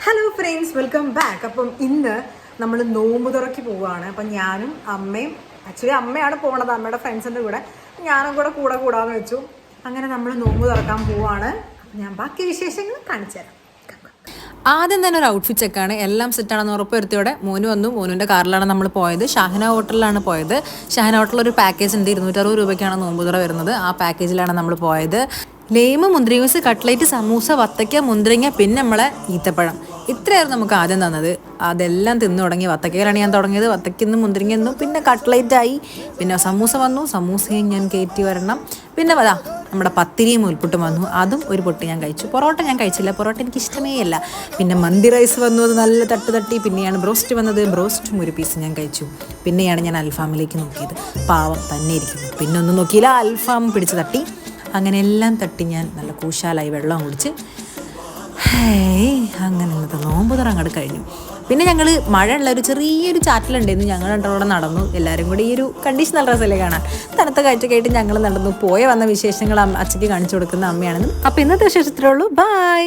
Hello friends, welcome back. അപ്പം ഇന്ന് നമ്മൾ നോമ്പ് തുറക്കി പോവുകയാണ്. അപ്പം ഞാനും അമ്മയും, ആക്ച്വലി അമ്മയാണ് പോണത്, അമ്മയുടെ ഫ്രണ്ട്സിൻ്റെ കൂടെ. ഞാനും കൂടെ കൂടാന്ന് വെച്ചു. അങ്ങനെ നമ്മൾ നോമ്പ് തുറക്കാൻ പോവുകയാണ്. ഞാൻ ബാക്കി വിശേഷങ്ങൾ കാണിച്ചു തരാം. ആദ്യം തന്നെ ഒരു ഔട്ട്ഫിറ്റ് ചെക്കാണ്. എല്ലാം സെറ്റാണെന്ന് ഉറപ്പുവരുത്തിയോടെ മോന് വന്നു. മോനുൻ്റെ കാറിലാണ് നമ്മൾ പോയത്. ഷാഹിന ഹോട്ടലിലാണ് പോയത്. ഷാഹിന ഹോട്ടലിൽ ഒരു പാക്കേജ് ഉണ്ട്, 260 രൂപയ്ക്കാണ് നോമ്പ് തുറ വരുന്നത്. ആ പാക്കേജിലാണ് നമ്മൾ പോയത്. ലെയിമ്, മുന്തിരി ജ്യൂസ്, കട്ട്ലേറ്റ്, സമൂസ, വത്തക്ക, മുന്തിരിങ്ങ, പിന്നെ നമ്മളെ ഈത്തപ്പഴം, ഇത്രയായിരുന്നു നമുക്ക് ആദ്യം തന്നത്. അതെല്ലാം തിന്നു തുടങ്ങി. വത്തക്കയിലാണ് ഞാൻ തുടങ്ങിയത്. വത്തക്കന്ന് മുന്തിരിങ്ങന്നു, പിന്നെ കട്ട്ലേറ്റായി, പിന്നെ സമൂസ വന്നു. സമൂസയും ഞാൻ കയറ്റി വരണം. പിന്നെ നമ്മുടെ പത്തിരിയും ഉൾപ്പുട്ടും വന്നു. അതും ഒരു പൊട്ടി ഞാൻ കഴിച്ചു. പൊറോട്ട ഞാൻ കഴിച്ചില്ല, പൊറോട്ട എനിക്ക് ഇഷ്ടമേ അല്ല. പിന്നെ മന്തി റൈസ് വന്നു, അത് നല്ല തട്ടി. പിന്നെയാണ് ബ്രോസ്റ്റ് വന്നത്. ബ്രോസ്റ്റും ഒരു പീസ് ഞാൻ കഴിച്ചു. പിന്നെയാണ് ഞാൻ അൽഫാമിലേക്ക് നോക്കിയത്. പാവം തന്നെ ഇരിക്കുന്നു. പിന്നെ ഒന്നും നോക്കിയില്ല, അൽഫാം പിടിച്ച് തട്ടി. അങ്ങനെ എല്ലാം തട്ടി ഞാൻ നല്ല കൂശാലായി വെള്ളം കുടിച്ച് അങ്ങനെ ഇന്നത്തെ നോമ്പ് തുറ അങ്ങോട്ട് കഴിഞ്ഞു. പിന്നെ ഞങ്ങൾ മഴയുള്ള ഒരു ചെറിയൊരു ചാറ്റിലുണ്ടായിരുന്നു. ഞങ്ങൾ രണ്ടോടെ നടന്നു. എല്ലാവരും കൂടി ഈ ഒരു കണ്ടീഷൻ നല്ല രസമല്ലേ കാണാൻ. തണുത്ത കാഴ്ചയൊക്കെ ഞങ്ങൾ നടന്നു. വന്ന വിശേഷങ്ങൾ അച്ഛയ്ക്ക് കാണിച്ചു കൊടുക്കുന്ന അമ്മയാണെന്നും. അപ്പോൾ ഇന്നത്തെ വിശേഷത്തിലുള്ളൂ. ബൈ.